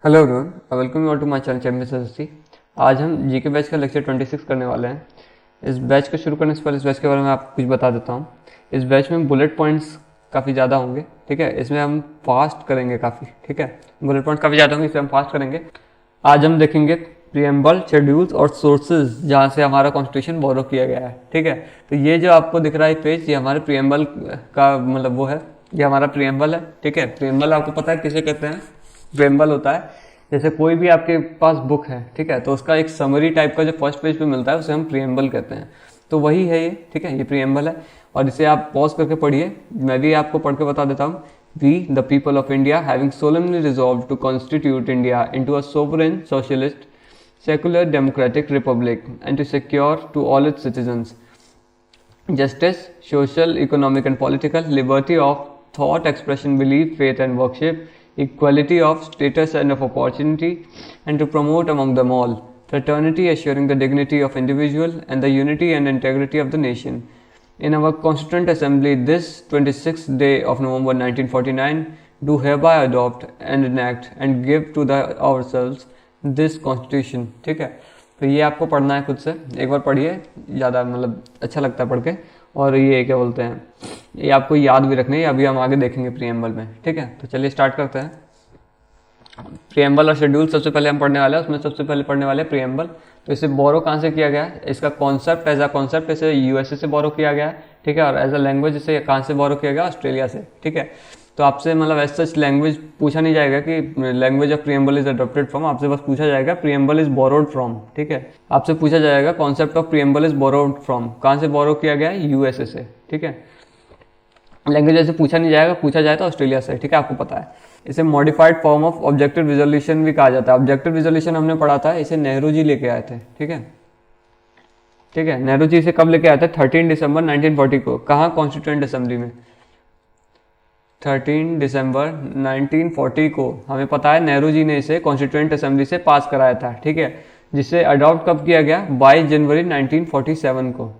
Hello everyone, welcome you all to my channel champions SSC. आज हम GK batch का lecture 26 करने वाले हैं। इस बैच को शुरू करने से पहले इस बैच के बारे में आपको कुछ बता देता हूँ। इस बैच में बुलेट पॉइंट्स काफ़ी ज़्यादा होंगे, ठीक है। इसमें हम फास्ट करेंगे काफ़ी, ठीक है। बुलेट पॉइंट्स काफ़ी ज़्यादा होंगे, इसमें हम फास्ट करेंगे। आज हम देखेंगे प्रीएम्बल, शेड्यूल्स और सोर्सेज जहाँ से हमारा कॉन्स्टिट्यूशन बोरो किया गया है, ठीक है। तो ये जो आपको दिख रहा है पेज, ये हमारे प्रीएम्बल का मतलब वो है, ये हमारा प्रीएम्बल है, ठीक है। प्रीएम्बल आपको पता है किसे कहते हैं। प्रीएम्बल होता है जैसे कोई भी आपके पास बुक है, ठीक है, तो उसका एक समरी टाइप का जो फर्स्ट पेज पे मिलता है उसे हम प्रीएम्बल कहते हैं। तो वही है ये, ठीक है, ये प्रीएम्बल है। और इसे आप पॉज करके पढ़िए, मैं भी आपको पढ़ के बता देता हूँ। We the people of India having solemnly resolved to constitute India into a sovereign socialist secular democratic republic and to secure to all its citizens justice, social, economic and political liberty of thought, expression, belief, faith and worship, equality of status and of opportunity, and to promote among them all fraternity, assuring the dignity of individual and the unity and integrity of the nation. In our Constituent Assembly this 26th day of November 1949 do hereby adopt and enact and give to the ourselves this constitution, ठीक है। तो ये आपको पढ़ना है खुद से, एक बार पढ़िए, ज़्यादा मतलब अच्छा लगता है पढ़ के। और ये क्या बोलते हैं, ये आपको याद भी रखना है, अभी हम आगे देखेंगे प्रीएम्बल में, ठीक है। तो चलिए स्टार्ट करते हैं। प्रीएम्बल और शेड्यूल सबसे पहले हम पढ़ने वाले हैं, उसमें सबसे पहले पढ़ने वाले हैं प्रीएम्बल। तो इसे बोरो कहाँ से किया गया है, इसका कॉन्सेप्ट एज अ कॉन्सेप्ट इसे यूएसए से बोरो किया गया है, ठीक है। और एज अ लैंग्वेज इसे कहाँ से बोरो किया गया, ऑस्ट्रेलिया से, ठीक है। तो आपसे मतलब एज सच लैंग्वेज पूछा नहीं जाएगा कि language of preamble is adopted from, आपसे बस पूछा जाएगा प्रीएम्बल इज बोरोड फ्रॉम, ठीक है। आपसे पूछा जाएगा concept of preamble is borrowed from, कहाँ से बोरो किया गया है, यूएसए से, ठीक है। लैंग्वेज ऐसे पूछा नहीं जाएगा, पूछा जाए तो ऑस्ट्रेलिया से, ठीक है, आपको पता है। इसे modified form of objective resolution भी कहा जाता है। ऑब्जेक्टिव रिजोल्यूशन हमने पढ़ा था, इसे नेहरू जी लेके आए थे, ठीक है, ठीक है। नेहरू जी इसे कब लेके आए थे, 13 दिसंबर 1940 को। कहाँ, कॉन्स्टिट्यूएंट असेंबली में। 13 दिसंबर 1940 को हमें पता है नेहरू जी ने इसे कॉन्स्टिट्यूएंट असेंबली से पास कराया था, ठीक है। जिसे अडॉप्ट कब किया गया, 22 जनवरी 1947 को,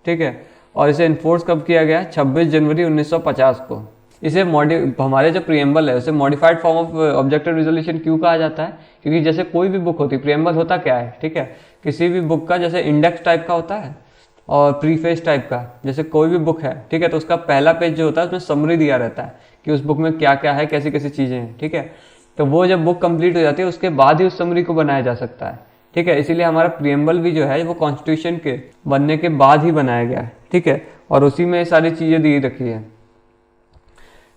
ठीक है। और इसे इन्फोर्स कब किया गया, 26 जनवरी 1950 को। इसे हमारे जो प्रीएम्बल है उसे modified form of objective resolution क्यों कहा जाता है, क्योंकि जैसे कोई भी बुक होती है, प्रीएम्बल होता क्या है, ठीक है, किसी भी बुक का जैसे इंडेक्स टाइप का होता है और प्रीफेस टाइप का, जैसे कोई भी बुक है, ठीक है, तो उसका पहला पेज जो होता है उसमें समरी दिया रहता है कि उस बुक में क्या क्या है, कैसी कैसी चीज़ें हैं, ठीक है। तो वो जब बुक कंप्लीट हो जाती है उसके बाद ही उस समरी को बनाया जा सकता है, ठीक है। इसीलिए हमारा प्रीएम्बल भी जो है वो कॉन्स्टिट्यूशन के बनने के बाद ही बनाया गया है, ठीक है। और उसी में सारी चीज़ें दी रखी है,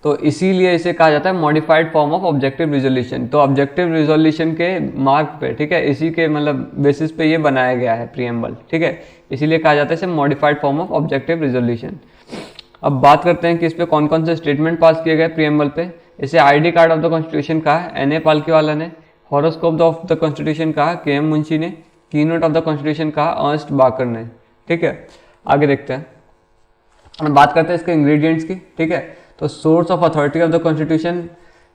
तो इसीलिए इसे कहा जाता है modified form of objective resolution. तो ऑब्जेक्टिव रिजोल्यूशन के मार्क पे, ठीक है, इसी के मतलब बेसिस पे ये बनाया गया है प्रीएम्बल, ठीक है। इसीलिए कहा जाता है इसे modified form of objective resolution. अब बात करते हैं कि इस पे कौन कौन से स्टेटमेंट पास किए गए प्रीएम्बल पे। इसे ID card of the constitution कहा है एन ए पालकीवाला ने, हॉरोस्कोप ऑफ द कॉन्स्टिट्यूशन कहा के एम मुंशी ने, कीनोट ऑफ द कॉन्स्टिट्यूशन कहा अर्नस्ट बाकर ने, ठीक है। आगे देखते हैं, बात करते हैं इसके इंग्रेडिएंट्स की, ठीक है। तो source of authority of the constitution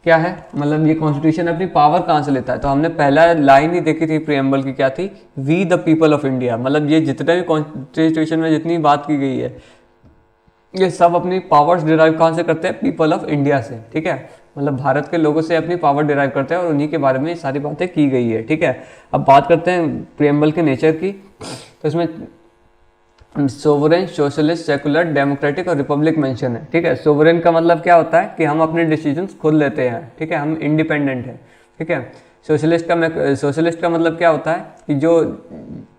क्या है, मतलब ये कॉन्स्टिट्यूशन अपनी पावर कहाँ से लेता है। तो हमने पहला लाइन ही देखी थी प्रीएम्बल की, क्या थी, we the people of India. मतलब ये जितने भी कॉन्स्टिट्यूशन में जितनी बात की गई है ये सब अपनी पावर्स डिराइव कहाँ से करते हैं, पीपल ऑफ इंडिया से, ठीक है। मतलब भारत के लोगों से अपनी पावर डिराइव करते हैं और उन्हीं के बारे में सारी बातें की गई है, ठीक है। अब बात करते हैं प्रीएम्बल के नेचर की। तो इसमें सोवरेन, सोशलिस्ट, सेकुलर, डेमोक्रेटिक और रिपब्लिक मेंशन है, ठीक है। सोवरेन का मतलब क्या होता है कि हम अपने डिसीजंस खुद लेते हैं, ठीक है, हम इंडिपेंडेंट हैं, ठीक है। सोशलिस्ट का मतलब क्या होता है कि जो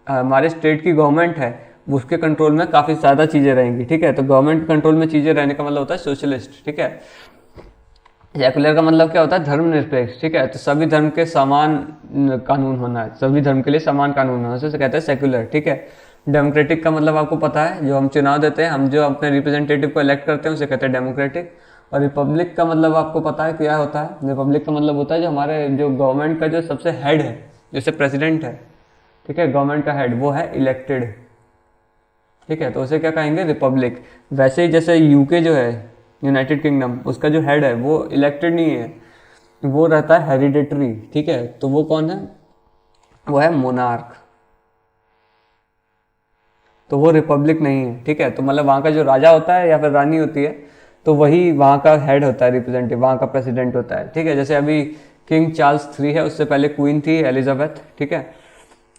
हमारे स्टेट की गवर्नमेंट है उसके कंट्रोल में काफ़ी ज़्यादा चीज़ें रहेंगी, ठीक है। तो गवर्नमेंट कंट्रोल में चीज़ें रहने का मतलब होता है सोशलिस्ट, ठीक है। सेकुलर का मतलब क्या होता है, धर्मनिरपेक्ष, ठीक है। तो सभी धर्म के समान कानून होना है, सभी धर्म के लिए समान कानून होना, उसे कहते हैं सेकुलर, ठीक है। डेमोक्रेटिक का मतलब आपको पता है, जो हम चुनाव देते हैं, हम जो अपने रिप्रेजेंटेटिव को इलेक्ट करते हैं उसे कहते हैं डेमोक्रेटिक। और रिपब्लिक का मतलब आपको पता है क्या होता है, रिपब्लिक का मतलब होता है जो हमारे जो गवर्नमेंट का जो सबसे हेड है, जैसे प्रेसिडेंट है, ठीक है, गवर्नमेंट का हेड वो है इलेक्टेड, ठीक है, तो उसे क्या कहेंगे, रिपब्लिक। वैसे ही जैसे यूके जो है, यूनाइटेड किंगडम, उसका जो हेड है वो इलेक्टेड नहीं है, वो रहता है हेरिडेटरी, ठीक है। तो वो कौन है, वो है मोनार्क, तो वो रिपब्लिक नहीं है, ठीक है। तो मतलब वहाँ का जो राजा होता है या फिर रानी होती है, तो वही वहाँ का हेड होता है, रिप्रेजेंटेटिव, वहाँ का प्रेसिडेंट होता है, ठीक है। जैसे अभी किंग चार्ल्स 3 है, उससे पहले क्वीन थी एलिजाबेथ, ठीक है,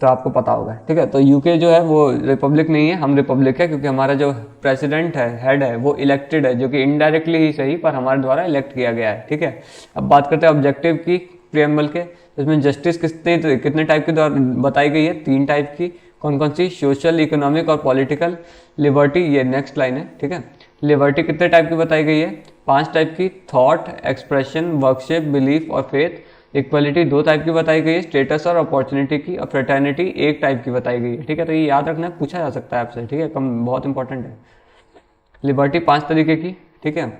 तो आपको पता होगा, ठीक है। तो यूके जो है वो रिपब्लिक नहीं है, हम रिपब्लिक है, क्योंकि हमारा जो प्रेसिडेंट है, हेड है, वो इलेक्टेड है, जो कि इनडायरेक्टली ही सही पर हमारे द्वारा इलेक्ट किया गया है, ठीक है। अब बात करते हैं ऑब्जेक्टिव की प्रीएम्बल के। इसमें जस्टिस कितने टाइप की बताई गई है, 3 टाइप की। कौन कौन सी? सोशल, इकोनॉमिक और पॉलिटिकल। लिबर्टी, ये नेक्स्ट लाइन है, ठीक है। लिबर्टी कितने टाइप की बताई गई है? 5 टाइप की। थॉट, एक्सप्रेशन, वर्कशिप, बिलीफ और फेथ। इक्वलिटी 2 टाइप की बताई गई है, स्टेटस और अपॉर्चुनिटी की। और फ्रेटर्निटी 1 टाइप की बताई गई है, ठीक है। तो ये याद रखना, पूछा जा सकता है आपसे, ठीक है, कम बहुत इंपॉर्टेंट है। लिबर्टी 5 तरीके की, ठीक है,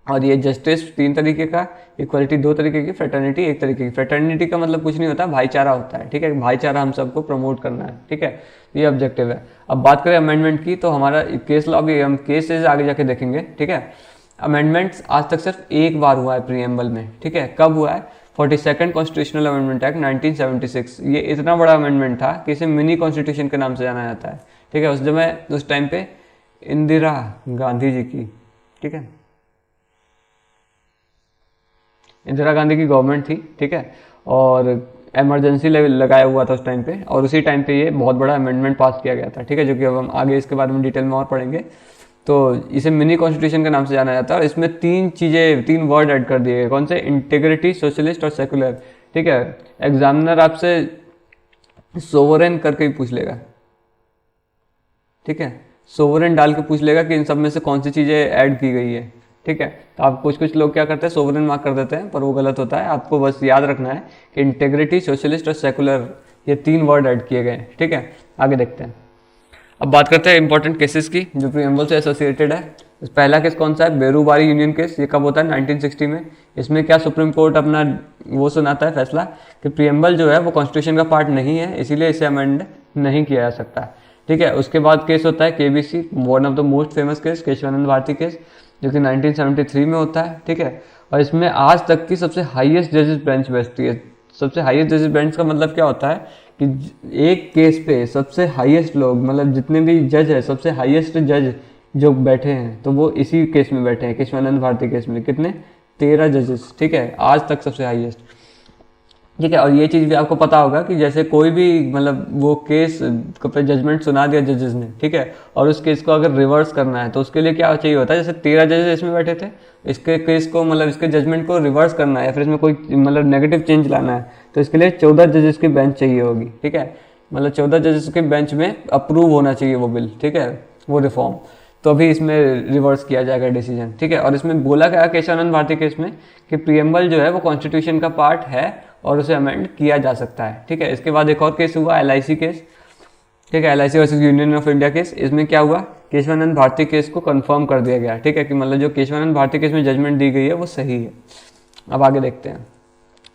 और ये जस्टिस 3 तरीके का, इक्वलिटी 2 तरीके की, फ्रेटर्निटी 1 तरीके की। फ्रेटर्निटी का मतलब कुछ नहीं होता, भाईचारा होता है, ठीक है, भाईचारा हम सबको प्रमोट करना है, ठीक है, ये ऑब्जेक्टिव है। अब बात करें अमेंडमेंट की, तो हमारा केस लॉ भी हम केसेज आगे जाके देखेंगे, ठीक है। अमेंडमेंट्स आज तक सिर्फ एक बार हुआ है प्रीएम्बल में, ठीक है। कब हुआ है? 42nd constitutional amendment act 1976। ये इतना बड़ा अमेंडमेंट था कि इसे मिनी कॉन्स्टिट्यूशन के नाम से जाना जाता है, ठीक है। उस टाइम पे इंदिरा गांधी जी की, ठीक है, इंदिरा गांधी की गवर्नमेंट थी, ठीक है, और इमरजेंसी लेवल लगाया हुआ था उस टाइम पे, और उसी टाइम पे ये बहुत बड़ा अमेंडमेंट पास किया गया था, ठीक है, जो कि अब हम आगे इसके बारे में डिटेल में और पढ़ेंगे। तो इसे मिनी कॉन्स्टिट्यूशन के नाम से जाना जाता है, और इसमें 3 वर्ड ऐड कर दिए गए। कौन से? इंटीग्रिटी, सोशलिस्ट और सेकुलर, ठीक है। एग्जामिनर आपसे सोवरेन करके ही पूछ लेगा, ठीक है, सोवरेन डाल के पूछ लेगा कि इन सब में से कौन सी चीज़ें ऐड की गई है, ठीक है। तो आप कुछ लोग क्या करते हैं, सोवरेन मार्क कर देते हैं, पर वो गलत होता है। आपको बस याद रखना है कि इंटेग्रिटी, सोशलिस्ट और सेकुलर, ये 3 वर्ड ऐड किए गए हैं, ठीक है। आगे देखते हैं। अब बात करते हैं इंपॉर्टेंट केसेस की जो प्रीएम्बल से एसोसिएटेड है। पहला केस कौन सा है? Berubari union case. ये कब होता है? 1960 में। इसमें क्या सुप्रीम कोर्ट अपना वो सुनाता है फैसला कि प्रीएम्बल जो है वो कॉन्स्टिट्यूशन का पार्ट नहीं है, इसीलिए इसे अमेंड नहीं किया जा सकता, ठीक है। उसके बाद केस होता है KBC, one of the most famous case, Kesavananda Bharati case, जो कि 1973 में होता है, ठीक है। और इसमें आज तक की सबसे हाईएस्ट जजेस बेंच बैठती है। सबसे हाईएस्ट जजेस बेंच का मतलब क्या होता है कि एक केस पे सबसे हाईएस्ट लोग, मतलब जितने भी जज है, सबसे हाईएस्ट जज जो बैठे हैं, तो वो इसी केस में बैठे हैं, केशवानंद भारती केस में। कितने? 13 जजेस, ठीक है, आज तक सबसे हाईएस्ट, ठीक है। और ये चीज़ भी आपको पता होगा कि जैसे कोई भी मतलब वो केस पे जजमेंट सुना दिया जजेस ने, ठीक है, और उस केस को अगर रिवर्स करना है तो उसके लिए क्या चाहिए होता है? जैसे 13 जजेस इसमें बैठे थे, इसके केस को मतलब इसके जजमेंट को रिवर्स करना है या फिर इसमें कोई मतलब नेगेटिव चेंज लाना है, तो इसके लिए 14 जजेस की बेंच चाहिए होगी, ठीक है। मतलब 14 जजेस के बेंच में अप्रूव होना चाहिए वो बिल, ठीक है, वो रिफॉर्म, तो अभी इसमें रिवर्स किया जाएगा डिसीजन, ठीक है। और इसमें बोला गया केशवानंद भारती केस में कि प्रीएम्बल जो है वो कॉन्स्टिट्यूशन का पार्ट है और उसे अमेंड किया जा सकता है, ठीक है। इसके बाद एक और केस हुआ एलआईसी केस, ठीक है, LIC versus union of India case. इसमें क्या हुआ? केशवानंद भारती केस को कंफर्म कर दिया गया, ठीक है, कि मतलब जो केशवानंद भारती केस में जजमेंट दी गई है वो सही है। अब आगे देखते हैं,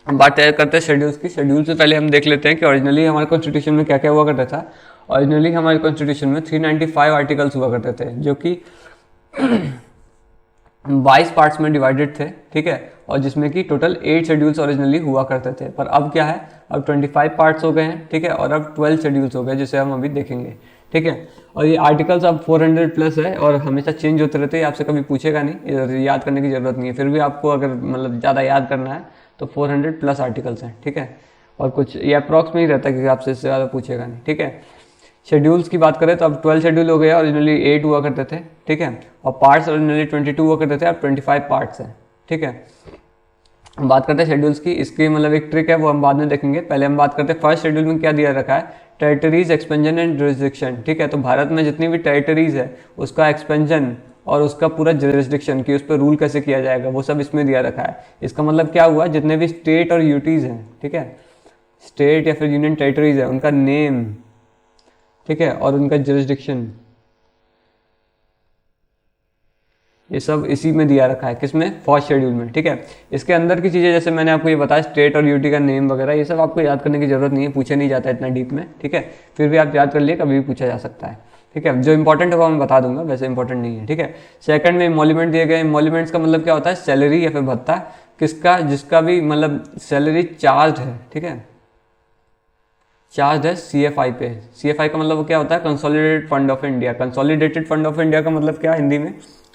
हम बात करते हैं शेड्यूल्स की। शेड्यूल से पहले हम देख लेते हैं कि ओरिजिनली हमारे कॉन्स्टिट्यूशन में क्या क्या हुआ करता था। ओरिजिनली हमारे कॉन्स्टिट्यूशन में 395 आर्टिकल्स हुआ करते थे, जो कि 22 पार्ट्स में डिवाइडेड थे, ठीक है, और जिसमें कि टोटल 8 शेड्यूल्स ओरिजिनली हुआ करते थे। पर अब क्या है? अब 25 पार्ट्स हो गए हैं, ठीक है, और अब 12 शेड्यूल्स हो गए, जिसे हम अभी देखेंगे, ठीक है। और ये आर्टिकल्स अब 400 प्लस है और हमेशा चेंज होते रहते हैं, आपसे कभी पूछेगा नहीं, याद करने की जरूरत नहीं है। फिर भी आपको अगर मतलब ज़्यादा याद करना है तो 400 प्लस आर्टिकल्स हैं, ठीक है, और कुछ ये अप्रॉक्स में ही रहता है क्योंकि आपसे इससे ज़्यादा पूछेगा नहीं, ठीक है। शेड्यूल्स की बात करें तो अब 12 शेड्यूल हो गए, ओरिजिनली 8 हुआ करते थे, ठीक है, और पार्ट्स ओरिजिनली 22 हुआ करते थे, अब 25 पार्ट्स हैं, ठीक है। हम बात करते हैं शेड्यूल्स की। इसकी मतलब एक ट्रिक है, वो हम बाद में देखेंगे। पहले हम बात करते हैं फर्स्ट शेड्यूल में क्या दिया रखा है, टेरिटरीज, एक्सपेंजन एंड जुरिस्डिक्शन, ठीक है। तो भारत में जितनी भी टेरिटरीज है उसका एक्सपेंजन और उसका पूरा जुरिस्डिक्शन कि उस पर रूल कैसे किया जाएगा वो सब इसमें दिया रखा है। इसका मतलब क्या हुआ, जितने भी स्टेट और यूटीज हैं, ठीक है, स्टेट या फिर यूनियन टेरिटरीज है, उनका नेम, ठीक है, और उनका जुरिस्डिक्शन, ये सब इसी में दिया रखा है। किसमें? फर्स्ट शेड्यूल में, ठीक है। इसके अंदर की चीज़ें जैसे मैंने आपको ये बताया, स्टेट और यूटी का नेम वगैरह, ये सब आपको याद करने की जरूरत नहीं है, पूछे नहीं जाता इतना डीप में, ठीक है। फिर भी आप याद कर लिए, कभी भी पूछा जा सकता है, ठीक है। जो इंपॉर्टेंट है वो मैं बता दूंगा, वैसे इंपॉर्टेंट नहीं है, ठीक है। सेकंड में इमोल्यूमेंट दिए गए। इमोल्यूमेंट्स का मतलब क्या होता है? सैलरी या फिर भत्ता, किसका? जिसका भी मतलब सैलरी चार्ज है, ठीक है, चार्ज है सीएफआई पे। सीएफआई का मतलब क्या होता है? Consolidated fund of India. Consolidated fund of India का मतलब क्या हिंदी में?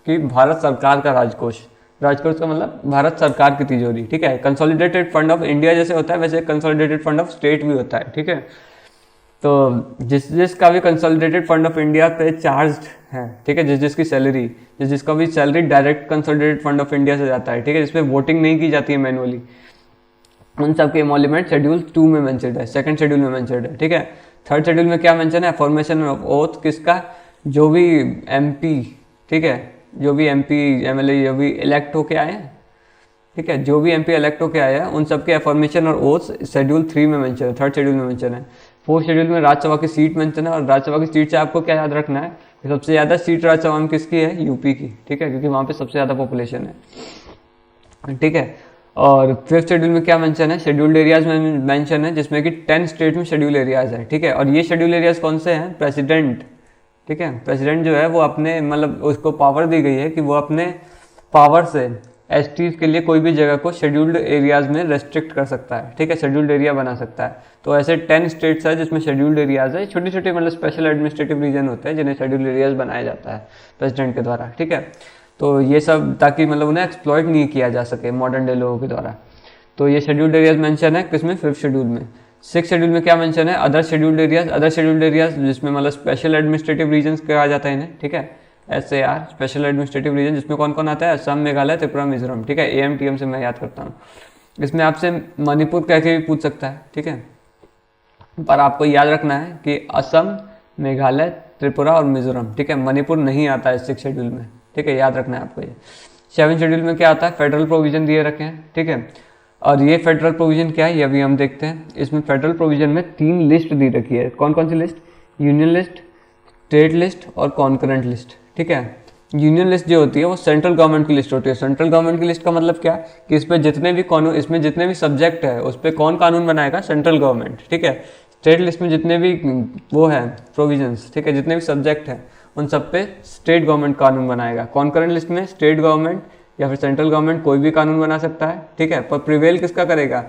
कि भारत सरकार का राजकोष, राजकोष का मतलब भारत सरकार की तिजोरी, ठीक है। कंसोलिडेटेड फंड ऑफ इंडिया जैसे होता है वैसे कंसोलिडेटेड फंड ऑफ स्टेट भी होता है, ठीक है। तो जिसका भी कंसोलिडेटेड फंड ऑफ इंडिया पे चार्ज है, ठीक है, जिसकी सैलरी, जिसका भी salary direct consolidated fund of India से जाता है, ठीक है, जिसपे वोटिंग नहीं की जाती है मैनुअली, उन सब के एमोल्यूमेंट शेड्यूल 2 में मेंशन्ड है, सेकंड शेड्यूल में मेंशन्ड है, ठीक है। थर्ड शेड्यूल में क्या मेंशन है, फॉर्मेशन ऑफ ओथ किसका, जो भी एमपी, ठीक है, जो भी एमपी एमएलए जो भी इलेक्ट होके आए हैं, ठीक है, जो भी एमपी इलेक्ट होके आए हैं उन सबके फॉर्मेशन और ओथ शेड्यूल 3 में मेंशन है, थर्ड शेड्यूल में मेंशन है। फोर्थ शेड्यूल में राज्यसभा की सीट मेंशन है, और राज्यसभा की सीट से आपको क्या याद रखना है, सबसे ज़्यादा सीट राज्यसभा में किसकी है, यूपी की, ठीक है, क्योंकि वहाँ पे सबसे ज़्यादा पॉपुलेशन है, ठीक है। और फिफ्थ शेड्यूल में क्या मेंशन है, शेड्यूल्ड एरियाज में मेंशन है, जिसमें कि 10 स्टेट में शेड्यूल एरियाज है, ठीक है। और ये शेड्यूल एरियाज कौन से हैं, प्रेसिडेंट, ठीक है, प्रेसिडेंट जो है वो अपने मतलब उसको पावर दी गई है कि वो अपने पावर से एसटीज के लिए कोई भी जगह को शेड्यूल्ड एरियाज में रेस्ट्रिक्ट कर सकता है, ठीक है, शेड्यूल्ड एरिया बना सकता है। तो ऐसे 10 स्टेट्स है जिसमें शेड्यूल्ड एरियाज है, छोटे छोटे मतलब स्पेशल एडमिनिस्ट्रेटिव रीजन होते हैं जिन्हें शेड्यूल्ड एरियाज बनाया जाता है प्रेसिडेंट के द्वारा, ठीक है। तो ये सब ताकि मतलब उन्हें एक्सप्लॉइट नहीं किया जा सके मॉडर्न डे लोगों के द्वारा। तो ये शेड्यूल्ड एरियाज मेंशन है किसमें, फिफ्थ शेड्यूल में। सिक्स शेड्यूल में क्या मेंशन है, other scheduled areas, other scheduled areas जिसमें मतलब स्पेशल एडमिनिस्ट्रेटिव रीजन कहा जाता है इन्हें, ठीक है, SAR स्पेशल एडमिनिस्ट्रेटिव रीजन, जिसमें कौन कौन आता है, असम, मेघालय, त्रिपुरा, मिजोरम, ठीक है, AMTM से मैं याद करता हूँ। इसमें आपसे मणिपुर कह के भी पूछ सकता है, ठीक है, पर आपको याद रखना है कि असम, मेघालय, त्रिपुरा और मिजोरम, ठीक है, मणिपुर नहीं आता है सिक्स शेड्यूल में, ठीक है, याद रखना है आपको ये। सेवन शेड्यूल में क्या आता है, फेडरल प्रोविजन दिए रखे हैं, ठीक है। और ये फेडरल प्रोविजन क्या है ये अभी हम देखते हैं। इसमें फेडरल प्रोविजन में 3 लिस्ट दी रखी है, कौन कौन सी list, union list, state list और कॉन्करेंट लिस्ट, ठीक है। यूनियन लिस्ट जो होती है वो सेंट्रल गवर्नमेंट की लिस्ट होती है। सेंट्रल गवर्नमेंट की लिस्ट का मतलब क्या है कि इस पे जितने भी कानून, इसमें जितने भी सब्जेक्ट है उस पर कौन कानून बनाएगा, सेंट्रल गवर्नमेंट, ठीक है। स्टेट लिस्ट में जितने भी वो है प्रोविजंस, ठीक है, जितने भी सब्जेक्ट है उन सब पे स्टेट गवर्नमेंट कानून बनाएगा। कॉन्करेंट लिस्ट में स्टेट गवर्नमेंट या फिर सेंट्रल गवर्नमेंट कोई भी कानून बना सकता है, ठीक है, पर प्रिवेल किसका करेगा,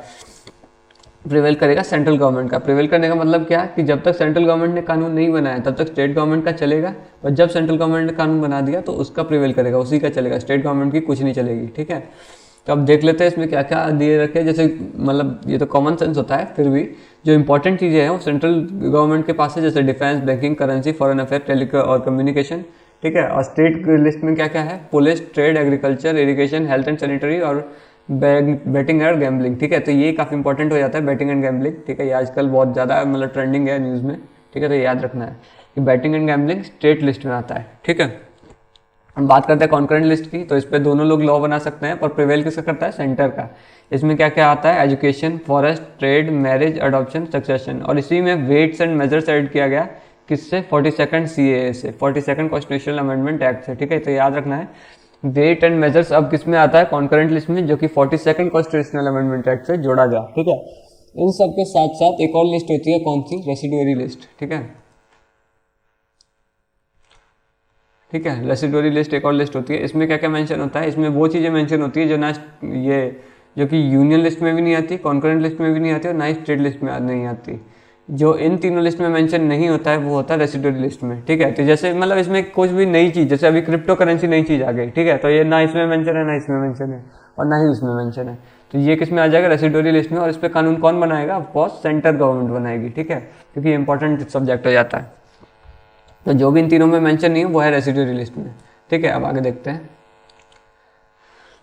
प्रिवेल करेगा सेंट्रल गवर्नमेंट का। प्रिवेल करने का मतलब क्या कि जब तक सेंट्रल गवर्नमेंट ने कानून नहीं बनाया तब तक स्टेट गवर्नमेंट का चलेगा, और जब सेंट्रल गवर्नमेंट ने कानून बना दिया तो उसका प्रिवेल करेगा, उसी का चलेगा, स्टेट गवर्नमेंट की कुछ नहीं चलेगी, ठीक है। तो अब देख लेते हैं इसमें क्या क्या दिए रखे हैं। जैसे मतलब ये तो कॉमन सेंस होता है, फिर भी जो इंपॉर्टेंट चीज़ें हैं वो सेंट्रल गवर्नमेंट के पास है, जैसे defence, banking, currency, foreign affair, tele और कम्युनिकेशन, ठीक है। और स्टेट लिस्ट में क्या क्या है, police, trade, agriculture, irrigation, health and sanitary और बैटिंग एंड गैम्बलिंग, ठीक है। तो ये काफ़ी इंपॉर्टेंट हो जाता है बैटिंग एंड गैम्बलिंग, ठीक है, ये आजकल बहुत ज़्यादा मतलब ट्रेंडिंग है न्यूज़ में, ठीक है। तो याद रखना है कि batting and gambling state list में आता है, ठीक है। हम बात करते हैं कॉन्करेंट लिस्ट की, तो इस पर दोनों लोग लॉ बना सकते हैं, पर प्रिवेल किसका करता है, सेंटर का। इसमें क्या क्या आता है, education, forest, trade, marriage, adoption, succession, और इसी में वेट्स एंड मेजर्स ऐड किया गया किससे, 42nd CAA से, 42nd कॉन्स्टिट्यूशनल अमेंडमेंट एक्ट से, ठीक है। तो याद रखना है वेट एंड मेजर्स अब किस में आता है, कॉन्करेंट लिस्ट में, जो कि 42nd कॉन्स्टिट्यूशनल अमेंडमेंट एक्ट से जोड़ा गया, ठीक है। इन सब के साथ साथ एक और लिस्ट होती है, कौन सी, रेसिडुअरी लिस्ट, ठीक है, ठीक है। रेसिडुअरी लिस्ट एक और लिस्ट होती है। इसमें क्या क्या मेंशन होता है, इसमें वो चीज़ें मेंशन होती है जो ना ये जो कि यूनियन लिस्ट में भी नहीं आती, कॉन्करेंट लिस्ट में भी नहीं आती और ना ही स्टेट लिस्ट में नहीं आती। जो इन तीनों लिस्ट में मेंशन नहीं होता है वो होता है रेसिडुअरी लिस्ट में, ठीक है। तो जैसे मतलब इसमें कुछ भी नई चीज़, जैसे अभी क्रिप्टो करेंसी नई चीज़ आ गई, ठीक है, तो ये ना इसमें मेंशन है, ना इसमें मेंशन है और ना ही उसमें मेंशन है। तो ये किस में आ जाएगा, रेसिडुअरी लिस्ट में। और इस पर कानून कौन बनाएगा, ऑफकोर्स सेंट्रल गवर्नमेंट बनाएगी, ठीक है, क्योंकि ये इंपॉर्टेंट सब्जेक्ट हो जाता है। तो जो भी इन तीनों में मेंशन नहीं है वो है रेसिडुअरी लिस्ट में, ठीक है। अब आगे देखते हैं।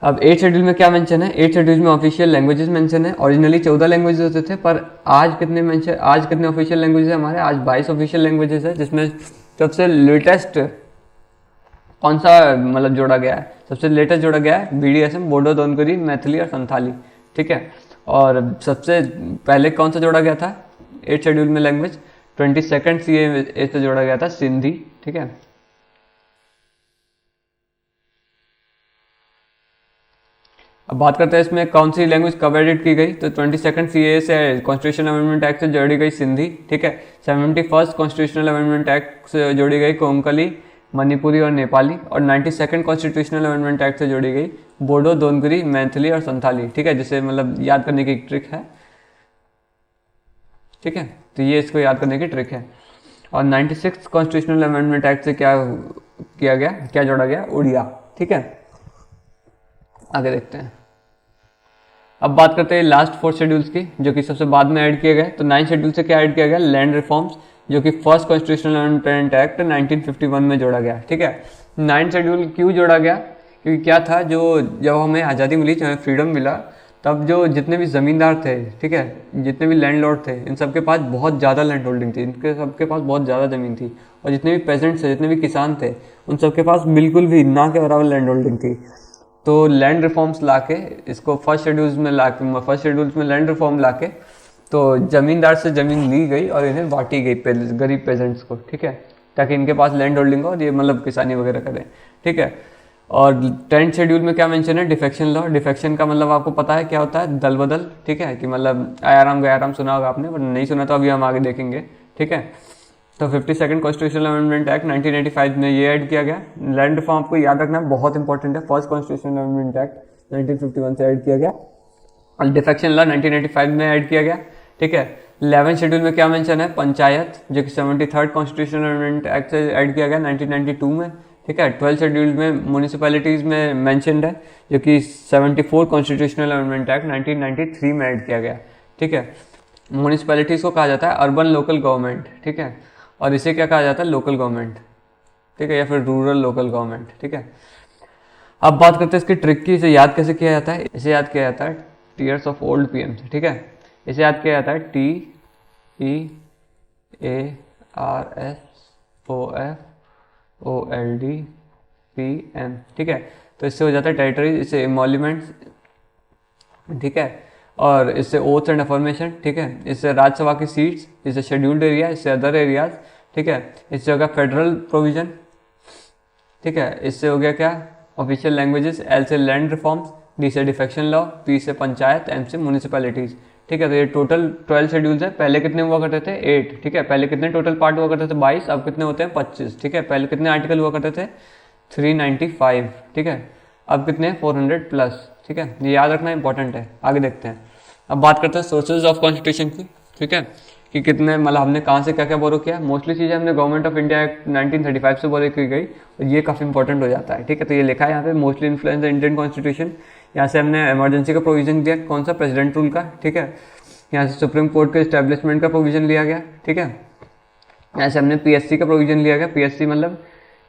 अब 8 शेड्यूल में क्या मेंशन है, 8 शेड्यूल में ऑफिशियल लैंग्वेजेस मेंशन है। ओरिजिनली 14 लैंग्वेजेस होते थे, पर आज कितने ऑफिशियल लैंग्वेजेस है हमारे, आज 22 ऑफिशियल लैंग्वेजेस है, जिसमें सबसे लेटेस्ट कौन सा मतलब जोड़ा गया है, सबसे लेटेस्ट जोड़ा गया है BDSM, बोडो, दोनकरी, मैथिली और संथाली, ठीक है। और सबसे पहले कौन सा जोड़ा गया था 8 शेड्यूल में लैंग्वेज, 22nd CAA से जोड़ा गया था सिंधी, ठीक है। अब बात करते हैं इसमें कौन सी लैंग्वेज कब एडिट की गई, तो 22nd CAA से कॉन्स्टिट्यूशनल अमेंडमेंट एक्ट से जोड़ी गई सिंधी, ठीक है। 71st कॉन्स्टिट्यूशनल अमेंडमेंट एक्ट से जोड़ी गई कोंकणी, मणिपुरी और नेपाली, और 92nd कॉन्स्टिट्यूशनल अमेंडमेंट एक्ट से जोड़ी गई बोडो, दोनकरी, मैथिली और संथाली, ठीक है, जिसे मतलब याद करने की एक ट्रिक है, ठीक है। तो ये इसको याद करने की ट्रिक है। और 96th कॉन्स्टिट्यूशनल अमेंडमेंट एक्ट से क्या किया गया, क्या जोड़ा गया, उड़िया, ठीक है। आगे देखते हैं। अब बात करते हैं लास्ट 4 शेड्यूल्स की, जो कि सबसे बाद में ऐड किए गए। तो 9 शेड्यूल से क्या ऐड किया गया, लैंड रिफॉर्म्स, जो कि फर्स्ट कॉन्स्टिट्यूशनल अमेंडमेंट एक्ट 1951 में जोड़ा गया। ठीक है, 9 शेड्यूल क्यों जोड़ा गया, क्योंकि क्या था, जो जब हमें आज़ादी मिली, जब हमें फ्रीडम मिला, तब जो जितने भी ज़मींदार थे, ठीक है, जितने भी लैंडलॉर्ड थे, इन सबके पास बहुत ज़्यादा लैंड होल्डिंग थी, इनके सबके पास बहुत ज़्यादा ज़मीन थी। और जितने भी पेजेंट्स थे, जितने भी किसान थे, उन सबके पास बिल्कुल भी ना के बराबर लैंड होल्डिंग थी। तो लैंड रिफॉर्म्स लाके इसको फर्स्ट शेड्यूल्स में लैंड रिफॉर्म लाके तो ज़मींदार से ज़मीन ली गई और इन्हें बांटी गई गरीब पेजेंट्स को। ठीक है, ताकि इनके पास लैंड होल्डिंग हो और ये मतलब किसानी वगैरह करें। ठीक है, और 10th शेड्यूल में क्या मेंशन है, डिफेक्शन लॉ। डिफेक्शन का मतलब आपको पता है क्या होता है, दल बदल। ठीक है, कि मतलब आयाराम गयाराम सुना होगा आपने, बट नहीं सुना तो अभी हम आगे देखेंगे। ठीक है, तो 52nd कॉन्स्टिट्यूशनल अमेंडमेंट एक्ट 1985 में ये ऐड किया गया। लैंड रिफॉर्म आपको याद रखना बहुत इंपॉर्टेंट है। फर्स्ट कॉन्स्टिट्यूशनल अमेंडमेंट एक्ट 1951 से ऐड किया गया और डिफेक्शन लॉ 1985 में ऐड किया गया। ठीक है, 11th शेड्यूल में क्या मेंशन है, पंचायत, जो कि 73rd कॉन्स्टिट्यूशनल अमेंडमेंट एक्ट से ऐड किया गया 1992 में। ठीक है, 12th शेड्यूल में म्यूनिसिपैलिटीज़ में मेंशनड है, जो कि 74 कॉन्स्टिट्यूशनल अमेंडमेंट एक्ट 1993 में ऐड किया गया। ठीक है, म्यूनिसिपैलिटीज़ को कहा जाता है अर्बन लोकल गवर्नमेंट। ठीक है, और इसे क्या कहा जाता है, लोकल गवर्नमेंट। ठीक है, या फिर रूरल लोकल गवर्नमेंट। ठीक है, अब बात करते हैं इसकी ट्रिक की। इसे याद कैसे किया जाता है, इसे याद किया जाता है टीयर्स ऑफ ओल्ड पीएम से। ठीक है, इसे याद किया जाता है TEARSOFOLDPM। ठीक है, तो इससे हो जाता है टेरिटरी, इससे एमोल्यूमेंट्स। ठीक है, और इससे ओथ्स एंड अफर्मेशन। ठीक है, इससे राज्यसभा की सीट्स, इससे शेड्यूल्ड एरिया, इससे अदर एरियाज। ठीक है, इससे हो गया फेडरल प्रोविजन। ठीक है, इससे हो गया क्या, ऑफिशियल लैंग्वेजेस। एल से लैंड रिफॉर्म्स, डी से डिफेक्शन लॉ, पी से पंचायत, एम से म्यूनिसिपैलिटीज। ठीक है, तो ये टोटल 12 शेड्यूल्स है। पहले कितने हुआ करते थे, 8। ठीक है, पहले कितने टोटल पार्ट हुआ करते थे, 22। अब कितने होते हैं, 25। ठीक है, पहले कितने आर्टिकल हुआ करते थे, 395। ठीक है, अब कितने, 400 प्लस। ठीक है, ये याद रखना इंपॉर्टेंट है। आगे देखते हैं। अब बात करते हैं सोर्सेज ऑफ कॉन्स्टिट्यूशन की। ठीक है, कि कितने मतलब हमने कहाँ से क्या क्या बोरो किया। मोस्टली चीज़ें हमने गवर्नमेंट ऑफ इंडिया एक्ट 1935 से बोरो की गई, और ये काफ़ी इंपॉर्टेंट हो जाता है। ठीक है, तो ये लिखा है यहाँ पे, mostly influence the Indian constitution. यहाँ से हमने इमरजेंसी का प्रोविजन दिया, कौन सा, प्रेसिडेंट रूल का। ठीक है, यहाँ से सुप्रीम कोर्ट के एस्टेब्लिशमेंट का प्रोविजन लिया गया। ठीक है, यहाँ से हमने पीएससी का प्रोविजन लिया गया। पीएससी मतलब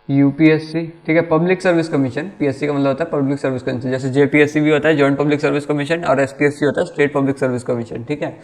यूपीएससी। ठीक है, पब्लिक सर्विस कमीशन। पीएससी का मतलब होता है पब्लिक सर्विस कमीशन, जैसे जेपीएससी भी होता है, जॉइंट पब्लिक सर्विस कमीशन, और एसपीएससी होता है स्टेट पब्लिक सर्विस कमीशन। ठीक है,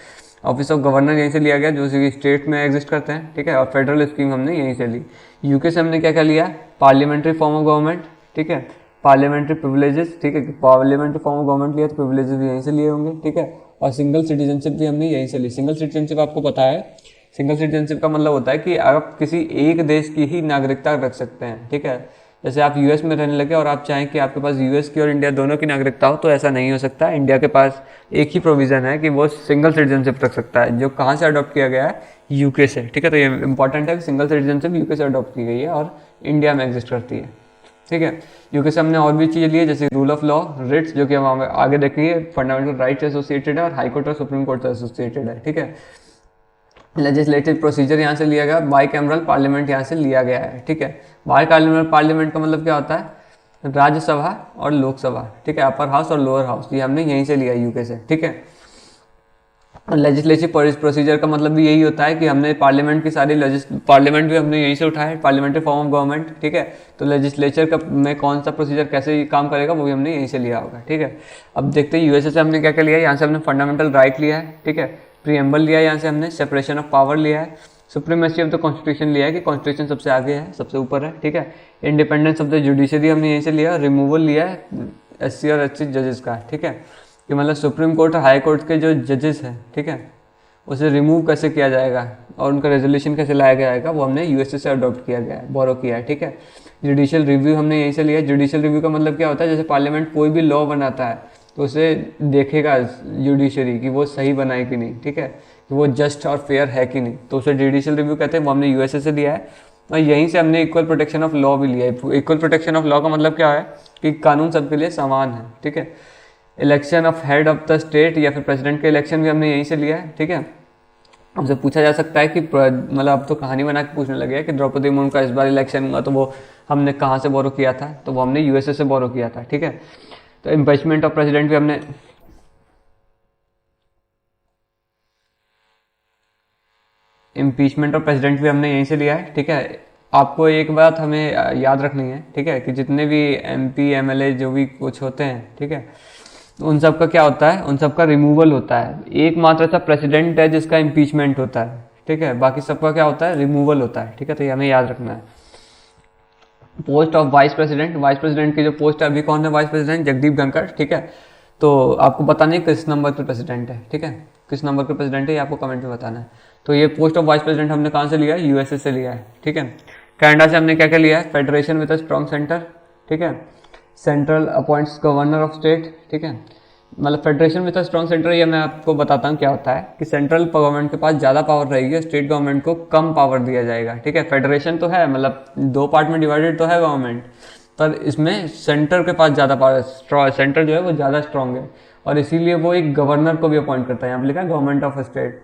ऑफिस ऑफ गवर्नर यहीं से लिया गया, जो स्टेट में एग्जिस्ट करते हैं। ठीक है, और फेडरल स्कीम हमने यहीं से ली। यूके से हमने क्या क्या लिया, पार्लियामेंट्री फॉर्म ऑफ गवर्नमेंट। ठीक है, पार्लियामेंट्री प्रिविलेजेस। ठीक है, पार्लियामेंट्री फॉर्म ऑफ गवर्नमेंट लिया तो प्रिविलेजेस भी यहीं से लिए होंगे। ठीक है, और सिंगल सिटीजनशिप भी हमने यहीं से ली। सिंगल सिटीजनशिप आपको पता है, सिंगल सिटीजनशिप का मतलब होता है कि आप किसी एक देश की ही नागरिकता रख सकते हैं। ठीक है, जैसे आप यूएस में रहने लगे और आप चाहें कि आपके पास यूएस की और इंडिया दोनों की नागरिकता हो, तो ऐसा नहीं हो सकता। इंडिया के पास एक ही प्रोविज़न है कि वो सिंगल सिटीजनशिप रख सकता है, जो कहाँ से अडॉप्ट किया गया है, यूके से। ठीक है, तो ये इंपॉर्टेंट है कि सिंगल सिटीजनशिप यूके से अडॉप्ट की गई है और इंडिया में एग्जिस्ट करती है। ठीक है, यूके से हमने और भी चीज़ें ली है, जैसे रूल ऑफ लॉ, रिट्स, जो कि हम आगे देखेंगे, फंडामेंटल राइट्स एसोसिएटेड है, और हाई कोर्ट और सुप्रीम कोर्ट से एसोसिएटेड है। ठीक है, लेजिस्लेटिव प्रोसीजर यहाँ से लिया गया, बाई कैमरल पार्लियामेंट यहाँ से लिया गया है। ठीक है, बाई कैमरल पार्लियामेंट का मतलब क्या होता है, राज्यसभा और लोकसभा। ठीक है, अपर हाउस और लोअर हाउस, ये हमने यहीं से लिया यूके से। ठीक है, लेजिस्लेटिव प्रोसीजर का मतलब भी यही होता है कि हमने पार्लियामेंट की सारी पार्लियामेंट भी हमने यहीं से उठाया है, पार्लियामेंट्री फॉर्म ऑफ गवर्नमेंट। ठीक है, तो लेजिस्लेचर का में कौन सा प्रोसीजर कैसे काम करेगा वो भी हमने यहीं से लिया होगा। ठीक है, अब देखते हैं यूएसए से हमने क्या क्या लिया है। यहाँ से हमने फंडामेंटल राइट लिया है। ठीक है, प्रीएम्बल लिया है, यहाँ से हमने सेपरेशन ऑफ पावर लिया है, सुप्रीमेसी ऑफ द कॉन्स्टिट्यूशन लिया है कि कॉन्स्टिट्यूशन सबसे आगे है, सबसे ऊपर है। ठीक है, इंडिपेंडेंस ऑफ द जुडिशरी हमने यहीं से लिया, रिमूवल लिया है एससी और एससी जजेस का। ठीक है, कि मतलब सुप्रीम कोर्ट और हाई कोर्ट के जो जजेस हैं, ठीक है, उसे रिमूव कैसे किया जाएगा और उनका रेजोल्यूशन कैसे लाया जाएगा, वो हमने यूएसए से अडॉप्ट किया गया है, बोरो किया है। ठीक है, जुडिशियल रिव्यू हमने यहीं से लिया है। जुडिशियल रिव्यू का मतलब क्या होता है, जैसे पार्लियामेंट कोई भी लॉ बनाता है तो उसे देखेगा जुडिशरी कि वो सही बनाए कि नहीं। ठीक है, कि वो जस्ट और फेयर है कि नहीं, तो उसे जुडिशियल रिव्यू कहते हैं, वो हमने यूएसए से लिया है। और यहीं से हमने इक्वल प्रोटेक्शन ऑफ लॉ भी लिया है। इक्वल प्रोटेक्शन ऑफ लॉ का मतलब क्या है कि कानून सबके लिए समान है। ठीक है, election of head of the state या फिर प्रेसिडेंट के इलेक्शन भी हमने यहीं से लिया है। ठीक है, हमसे पूछा जा सकता है कि मतलब अब तो कहानी बना के पूछने लगे कि द्रौपदी मुर्मू का इस बार इलेक्शन हुआ तो वो हमने कहाँ से बोरो किया था, तो वो हमने यूएसए से बोरो किया था। ठीक है, तो इम्पीचमेंट ऑफ प्रेसिडेंट भी हमने यहीं से लिया है, ठीक है। आपको एक बात हमें याद रखनी है, ठीक है, कि जितने भी MP MLA जो भी कुछ होते हैं, ठीक है, तो उन सब का क्या होता है, उन सब का रिमूवल होता है। एकमात्र ऐसा प्रेसिडेंट है जिसका इम्पीचमेंट होता है, ठीक है, बाकी सबका क्या होता है, रिमूवल होता है, ठीक है। तो ये हमें याद रखना है। पोस्ट ऑफ वाइस प्रेसिडेंट की जो पोस्ट है, अभी कौन है वाइस प्रेसिडेंट, जगदीप धनखड़, ठीक है। तो आपको बताना है किस नंबर के प्रेसिडेंट है, ठीक है, किस नंबर के प्रेसिडेंट है ये आपको कमेंट में बताना है। तो ये पोस्ट ऑफ वाइस प्रेसिडेंट हमने कहाँ से लिया है, USA से लिया है, ठीक है। कनाडा से हमने क्या क्या लिया है, federation with a strong centre, ठीक है। Central appoints governor of state, ठीक है। मतलब federation with a strong centre, ये मैं आपको बताता हूँ क्या होता है, कि सेंट्रल गवर्नमेंट के पास ज़्यादा पावर रहेगी, स्टेट गवर्नमेंट को कम पावर दिया जाएगा, ठीक है। फेडरेशन तो है, मतलब 2 पार्ट में डिवाइडेड तो है गवर्नमेंट, पर इसमें सेंटर के पास ज़्यादा पावर, सेंटर जो है वो ज़्यादा स्ट्रॉन्ग है, और इसीलिए वो एक गवर्नर को भी अपॉइंट करता है। यहाँ पर लिखा है government of state,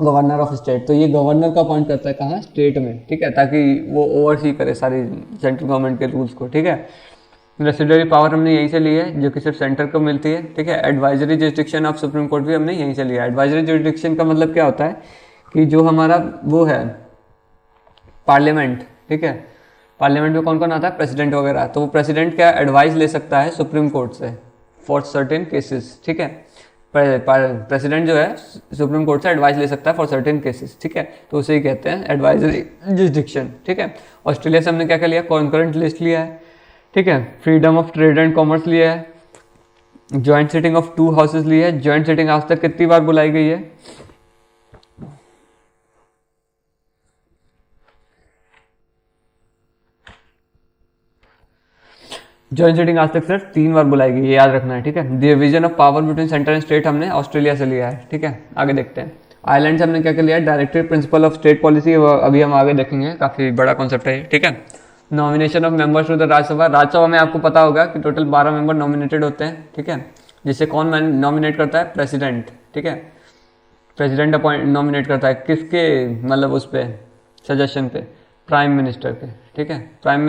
governor of state, तो ये गवर्नर को अपॉइंट करता है कहाँ, स्टेट में, ठीक है, ताकि वो ओवरसी करे सारी सेंट्रल गवर्नमेंट के रूल्स को, ठीक है। रेसिडरी पावर हमने यहीं से ली है, जो कि सिर्फ सेंटर को मिलती है, ठीक है। Advisory jurisdiction of supreme court भी हमने यहीं से लिया है। एडवाइजरी जुरिसडिक्शन का मतलब क्या होता है, कि जो हमारा वो है पार्लियामेंट, ठीक है, पार्लियामेंट में कौन कौन आता है, प्रेसिडेंट वगैरह, तो वो प्रेसिडेंट क्या एडवाइस ले सकता है सुप्रीम कोर्ट से फॉर सर्टेन केसेस, ठीक है। प्रेसिडेंट जो है सुप्रीम कोर्ट से एडवाइस ले सकता है फॉर सर्टेन केसेस, ठीक है, तो उसे ही कहते हैं एडवाइजरी जुरिसडिक्शन, ठीक है। ऑस्ट्रेलिया से हमने क्या क्या लिया, कॉन्करेंट लिस्ट लिया है, ठीक है। Freedom of trade and commerce लिया है, ज्वाइंट सिटिंग ऑफ 2 हाउसेज लिया है। ज्वाइंट सिटिंग आज तक कितनी बार बुलाई गई है, ज्वाइंट सिटिंग आज तक सिर्फ 3 बार बुलाई गई, ये याद रखना है, ठीक है। Division of power between centre and state हमने ऑस्ट्रेलिया से लिया है, ठीक है। आगे देखते हैं, आयरलैंड से हमने क्या क्या लिया है, directive principle of state policy, अभी हम आगे देखेंगे, काफी बड़ा कॉन्सेप्ट है, ठीक है। Nomination of members to the Rajya Sabha में आपको पता होगा कि टोटल 12 मेंबर नॉमिनेटेड होते हैं, ठीक है, जिसे कौन नॉमिनेट करता है, प्रेसिडेंट, ठीक है। प्रेसिडेंट अपॉइंट नॉमिनेट करता है किसके, मतलब उस पर सजेशन पे, प्राइम मिनिस्टर के, ठीक है। प्राइम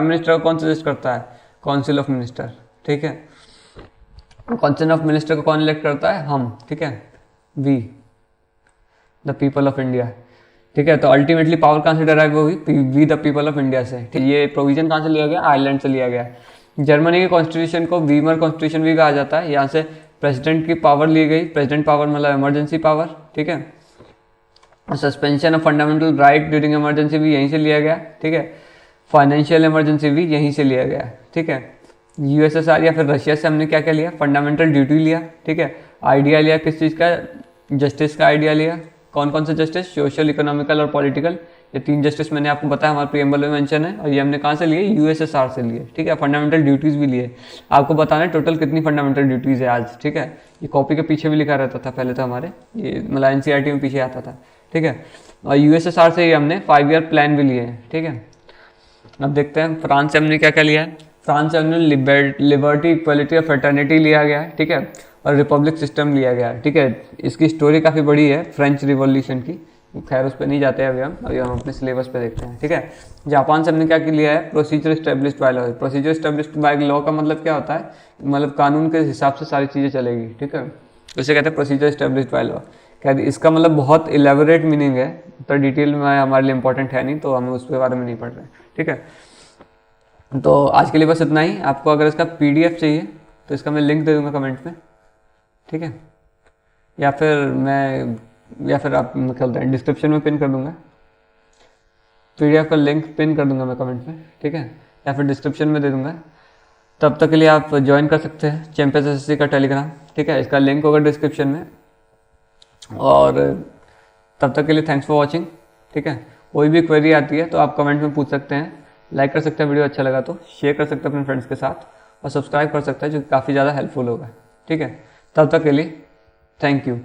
मिनिस्टर कौन सजेस्ट करता है, काउंसिल ऑफ मिनिस्टर, ठीक है। काउंसिल ऑफ मिनिस्टर को कौन इलेक्ट करता है, हम, ठीक है, we the people of India, ठीक है। तो अल्टीमेटली पावर कहाँ से डराइव होगी, we the people of India से, ठीक। ये प्रोविजन कहाँ से लिया गया, आयरलैंड से लिया गया। जर्मनी के कॉन्स्टिट्यूशन को वीमर कॉन्स्टिट्यूशन भी कहा जाता है, यहाँ से प्रेसिडेंट की पावर ली गई, प्रेसिडेंट पावर मतलब इमरजेंसी पावर, ठीक है। Suspension of fundamental right during emergency भी यहीं से लिया गया, ठीक है। फाइनेंशियल इमरजेंसी भी यहीं से लिया गया, ठीक है। USSR या फिर रशिया से हमने क्या क्या लिया, फंडामेंटल ड्यूटी लिया, ठीक है। आइडिया लिया किस चीज़ का, जस्टिस का आइडिया लिया। कौन कौन से जस्टिस, सोशल, इकोनॉमिकल और पॉलिटिकल, ये 3 जस्टिस मैंने आपको बताया, हमारे प्रीएम्बल में मेंशन है, और ये हमने कहाँ से लिए, USSR से लिए, ठीक है। फंडामेंटल ड्यूटीज़ भी लिए, आपको बताना है टोटल कितनी फंडामेंटल ड्यूटीज़ है आज, ठीक है। ये कॉपी के पीछे भी लिखा रहता था पहले, तो हमारे ये मतलब NCERT में पीछे आता था, ठीक है। और USSR से ही हमने 5 ईयर प्लान भी लिए हैं, ठीक है। अब देखते हैं फ्रांस से हमने क्या क्या लिया है। फ्रांस से हमने लिबर्टी, इक्वलिटी और फ्रेटर्निटी लिया गया है, ठीक है, और रिपब्लिक सिस्टम लिया गया है, ठीक है। इसकी स्टोरी काफ़ी बड़ी है फ्रेंच रिवॉल्यूशन की, खैर उस पर नहीं जाते हैं अभी हम अपने सिलेबस पे देखते हैं, ठीक है। जापान से हमने क्या लिया है, procedure established by law. Procedure established by law का मतलब क्या होता है, मतलब कानून के हिसाब से सारी चीज़ें चलेगी, ठीक है, उसे कहते हैं प्रोसीजर स्टेब्लिश्ड बाय लॉ। क्या इसका मतलब बहुत इलेबोरेट मीनिंग है, तो डिटेल में हमारे लिए इंपॉर्टेंट है नहीं, तो हमें उसके बारे में नहीं पढ़ रहे, ठीक है। तो आज के लिए बस इतना ही। आपको अगर इसका PDF चाहिए तो इसका मैं लिंक दे दूंगा कमेंट में, ठीक है, या फिर आप कहते हैं डिस्क्रिप्शन में पिन कर दूंगा, PDF का लिंक पिन कर दूंगा मैं कमेंट में, ठीक है, या फिर डिस्क्रिप्शन में दे दूंगा। तब तक के लिए आप ज्वाइन कर सकते हैं चैंपियंस SSC का टेलीग्राम, ठीक है, इसका लिंक होगा डिस्क्रिप्शन में। और तब तक के लिए थैंक्स फॉर वॉचिंग, ठीक है। कोई भी क्वेरी आती है तो आप कमेंट में पूछ सकते हैं, लाइक कर सकते हैं, वीडियो अच्छा लगा तो शेयर कर सकते हैं अपने फ्रेंड्स के साथ, और सब्सक्राइब कर सकते हैं, जो काफ़ी ज़्यादा हेल्पफुल होगा, ठीक है। तब तक के लिए थैंक यू।